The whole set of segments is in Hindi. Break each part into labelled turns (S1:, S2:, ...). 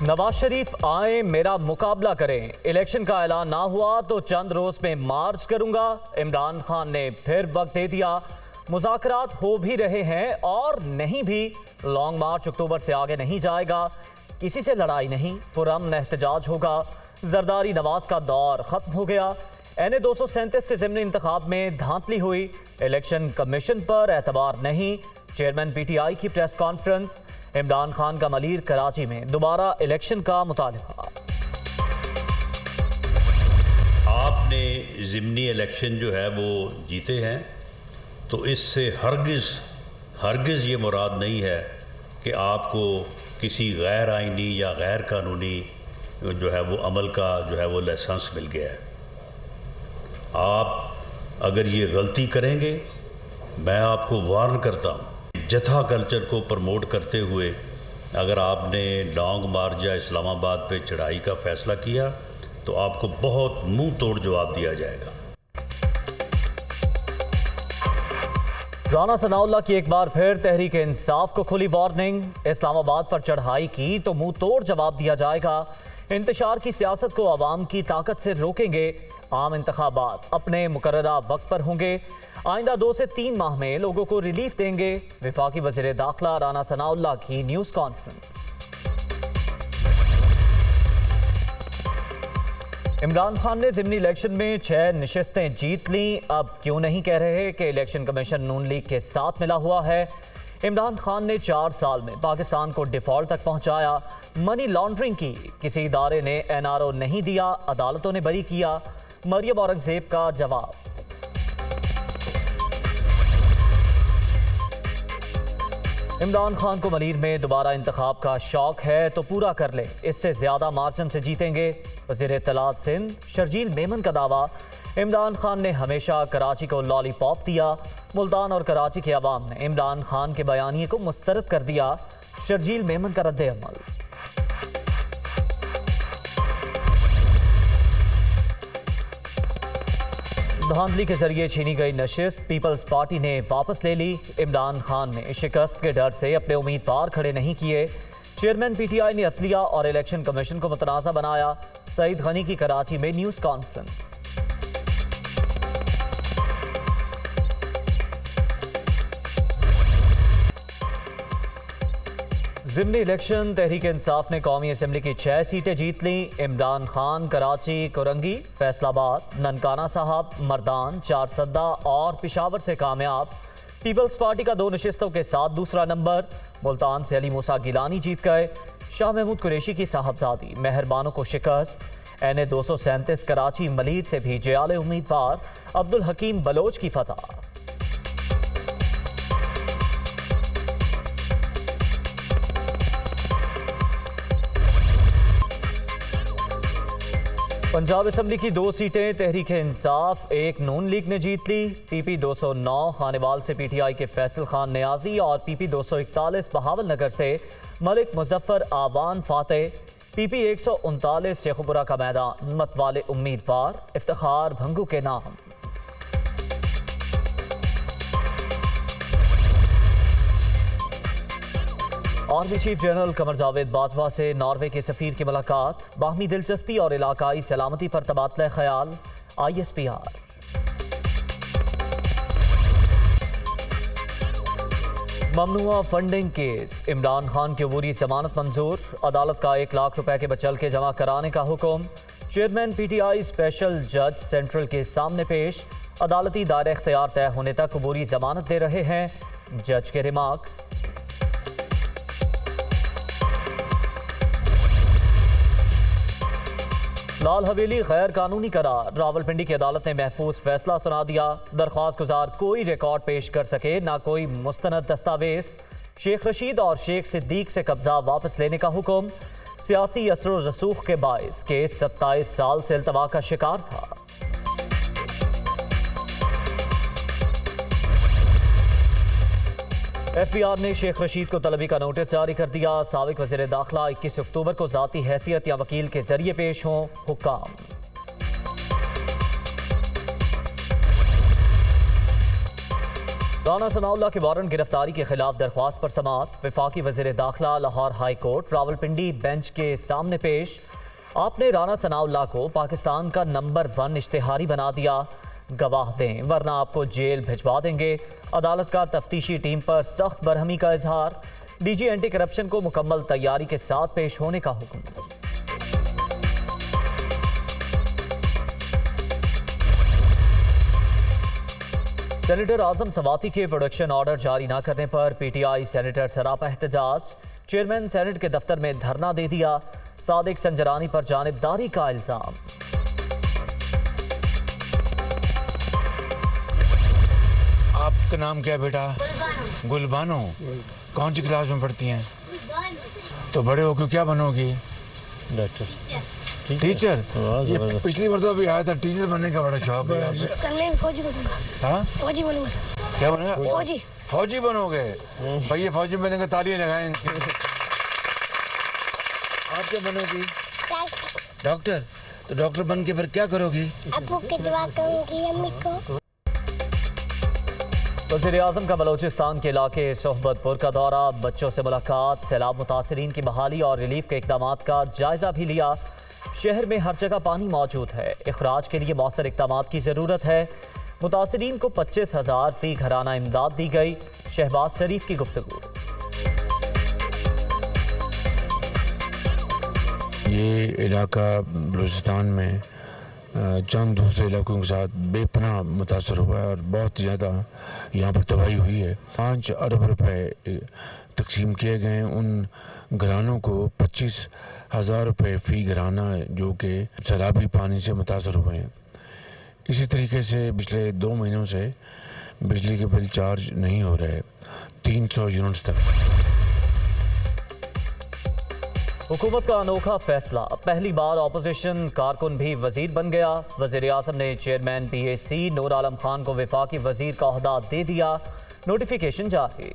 S1: नवाज शरीफ आए मेरा मुकाबला करें, इलेक्शन का ऐलान ना हुआ तो चंद रोज में मार्च करूंगा। इमरान खान ने फिर वक्त दे दिया। मुज़ाकरात हो भी रहे हैं और नहीं भी, लॉन्ग मार्च अक्टूबर से आगे नहीं जाएगा। किसी से लड़ाई नहीं, पुरअमन एहतजाज होगा। जरदारी नवाज का दौर खत्म हो गया। NA 237 के ज़िमनी इंतखाब में धांधली हुई। इलेक्शन कमीशन पर एतबार नहीं। चेयरमैन PTI की प्रेस कॉन्फ्रेंस। इमरान खान का मलीर कराची में दोबारा इलेक्शन का मुतालिबा।
S2: आपने ज़िमनी इलेक्शन जो है वो जीते हैं, तो इससे हरगिज़ ये मुराद नहीं है कि आपको किसी गैर आइनी या गैर कानूनी जो है वो अमल का जो है वो लाइसेंस मिल गया है। आप अगर ये गलती करेंगे, मैं आपको वार्न करता हूँ, जथा कल्चर को प्रमोट करते हुए अगर आपने लॉन्ग मार्च या इस्लामाबाद पे चढ़ाई का फैसला किया तो आपको बहुत मुंह तोड़ जवाब दिया जाएगा।
S1: राना सनाउल्लाह की एक बार फिर तहरीक इंसाफ को खुली वार्निंग। इस्लामाबाद पर चढ़ाई की तो मुंह तोड़ जवाब दिया जाएगा। इंतशार की सियासत को आवाम की ताकत से रोकेंगे। आम इंतखाबात अपने मुकर्ररा वक्त पर होंगे। आइंदा 2 से 3 माह में लोगों को रिलीफ देंगे। वफाकी वज़ीर दाखिला राना सनाउल्लाह की न्यूज़ कॉन्फ्रेंस। इमरान खान ने ज़िमनी इलेक्शन में 6 नशिस्तें जीत ली। अब क्यों नहीं कह रहे कि इलेक्शन कमीशन नून लीग के साथ मिला हुआ है। इमरान खान ने 4 साल में पाकिस्तान को डिफॉल्ट तक पहुंचाया। मनी लॉन्ड्रिंग की किसी इदारे ने NRO नहीं दिया, अदालतों ने बरी किया। मरियम औरंगजेब का जवाब। इमरान खान को मलीर में दोबारा इंतखाब का शौक है तो पूरा कर ले, इससे ज्यादा मार्जिन से जीतेंगे। वज़ीर इत्तलात सिंध शर्जील मेमन का दावा। इमरान खान ने हमेशा कराची को लॉलीपॉप दिया। मुल्तान और कराची के अवाम ने इमरान खान के बयानिए को मुस्तरद कर दिया। शर्जील मेमन का रद्द अमल। धांधली के जरिए छीनी गई नशिस्त पीपल्स पार्टी ने वापस ले ली। इमरान खान ने शिकस्त के डर से अपने उम्मीदवार खड़े नहीं किए। चेयरमैन PTI ने अदलिया और इलेक्शन कमीशन को मुतनाज़ा बनाया। सईद गनी की कराची में news conference. ज़िमनी election Tehreek Insaf ने कौमी असम्बली की 6 सीटें जीत ली। इमरान खान कराची, कोरंगी, फैसलाबाद, ननकाना साहब, मर्दान, चारसद्दा और पिशावर से कामयाब। पीपल्स पार्टी का 2 नशिस्तों के साथ दूसरा नंबर। मुल्तान से अली मूसा गिलानी जीत गए। शाह महमूद कुरैशी की साहबजादी मेहरबानों को शिकस्त। NA 237 कराची मलीर से भी जयाले उम्मीदवार अब्दुल हकीम बलोच की फतह। पंजाब असम्बली की 2 सीटें तहरीक इंसाफ, 1 नून लीग ने जीत ली। PP 209 खानेवाल से PTI के फैसल खान नियाजी और PP 241 बहावल नगर से मलिक मुजफ्फर आवान फातेह। PP 139 शेखुपुरा का मैदान मतवाले उम्मीदवार इफ्तिखार भंगू के नाम। Army chief general Qamar Javed Bajwa से नॉर्वे के सफीर की मुलाकात। बाहमी दिलचस्पी और इलाकाई सलामती पर तबादला ख्याल। ISPR। ममनुआ फंडिंग केस, इमरान खान की अबूरी जमानत मंजूर। अदालत का 1 लाख रुपए के बचल के जमा कराने का हुक्म। चेयरमैन PTI स्पेशल जज सेंट्रल के सामने पेश। अदालती दायरे इख्तियार तय होने तक अबूरी जमानत दे रहे हैं। जज के रिमार्क्स। लाल हवेली गैर कानूनी करार, रावलपिंडी की अदालत ने महफूज फैसला सुना दिया। दरख्वास्त गुजार कोई रिकॉर्ड पेश कर सके, ना कोई मुस्तनद दस्तावेज। शेख रशीद और शेख सिद्दीक से कब्जा वापस लेने का हुक्म। सियासी असर रसूख के बायस केस 27 साल से इल्तवा का शिकार था। FBI ने शेख रशीद को तलबी का नोटिस जारी कर दिया। साबिक वज़ीर दाखिला 21 अक्टूबर को ज़ाती हैसियत या वकील के जरिए पेश हों, हुक्म। राना सनाउल्लाह की वारंट गिरफ्तारी के खिलाफ दरख्वास्त पर समाअत। वफाकी वज़ीर दाखिला Lahore high court Rawalpindi bench के सामने पेश। आपने राना सनाउल्लाह को पाकिस्तान का नंबर 1 इश्तिहारी बना दिया, गवाह दें वरना आपको जेल भिजवा देंगे। अदालत का तफ्तीशी टीम पर सख्त बरहमी का इजहार। डीजी एंटी करप्शन को मुकम्मल तैयारी के साथ पेश होने का हुक्म। सेनेटर आजम सवाती के प्रोडक्शन ऑर्डर जारी न करने पर पीटीआई सेनेटर सरापा एहतजाज। चेयरमैन सेनेट के दफ्तर में धरना दे दिया। सादिक संजरानी पर जानिबदारी का इल्जाम।
S3: आपका नाम क्या है बेटा? गुलबानो। कौन सी क्लास में पढ़ती हैं? तो बड़े होकर क्या बनोगी? Doctor, teacher. ये पिछली बार तो अभी आया था, टीचर बनने का बड़ा शौक है।
S4: कल मैं फौजी बनूंगा।
S3: हाँ,
S4: फौजी बनूंगा सर।
S3: क्या बनेगा?
S4: फौजी।
S3: फौजी बनोगे? भैया फौजी बनने का तालियां लगाएंगे। आप क्या बनोगी? डॉक्टर। तो डॉक्टर बन के फिर क्या करोगी?
S4: अबू की दुआ करूंगी, अम्मी को।
S1: वज़ीर आज़म का बलोचिस्तान के इलाके सोहबतपुर का दौरा, बच्चों से मुलाकात, सैलाब मुतासरीन की बहाली और रिलीफ के इक़दाम का जायजा भी लिया। शहर में हर जगह पानी मौजूद है, इखराज के लिए मौसर इक़दाम की ज़रूरत है। मुतासरीन को 25,000 फी घराना इमदाद दी गई। शहबाज शरीफ की गुफ्तगू।
S3: ये इलाका बलूचिस्तान में चंद दूसरे इलाकों के साथ बेपनाह मुतासर हुआ है और बहुत ज़्यादा यहाँ पर तबाही हुई है। 5 अरब रुपए तकसीम किए गए। उन घरानों को 25,000 रुपये फ़ी घराना जो कि सैलाबी पानी से मुतासर हुए हैं। इसी तरीके से पिछले 2 महीनों से बिजली के बिल चार्ज नहीं हो रहे 300 यूनिट्स तक।
S1: हुकूमत का अनोखा फैसला, पहली बार ऑपोजिशन कारकुन भी वजीर बन गया। वज़ीर आज़म ने चेयरमैन PAC नूर आलम खान को वफाकी वजीर का ओहदा दे दिया। नोटिफिकेशन जारी।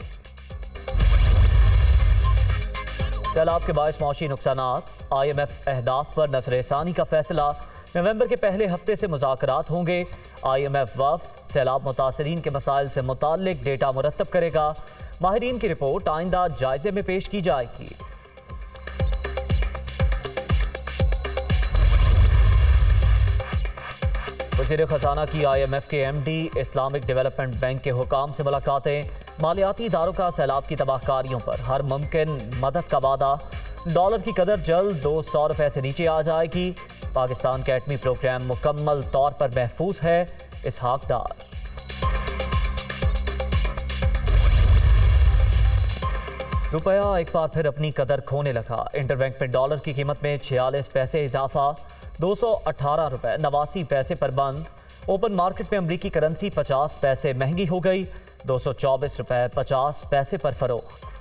S1: सैलाब के बायस मौशी नुकसानात, IMF अहदाफ पर नज़र-ए-सानी का फैसला। नवंबर के पहले हफ्ते से मुज़ाकरात होंगे। IMF वफ़द सैलाब मुतासरीन के मसाइल से मुताल्लिक डेटा मुरतब करेगा। माहिरीन की रिपोर्ट आइंदा जायजे में पेश की जाएगी। वज़ीर ख़जाना की IMF के MD, इस्लामिक डेवलपमेंट बैंक के हुकाम से मुलाकातें। मालियाती इदारों का सैलाब की तबाहकारियों पर हर मुमकिन मदद का वादा। डॉलर की कदर जल्द 200 रुपये से नीचे आ जाएगी। पाकिस्तान का एटमी प्रोग्राम मुकम्मल तौर पर महफूज है। इसहाक डार। रुपया एक बार फिर अपनी कदर खोने लगा। इंटरबैंक में डॉलर की कीमत में 46 पैसे इजाफा, 218 रुपये 89 पैसे पर बंद। ओपन मार्केट में अमरीकी करेंसी 50 पैसे महंगी हो गई, 224 रुपये 50 पैसे पर फरोख्त।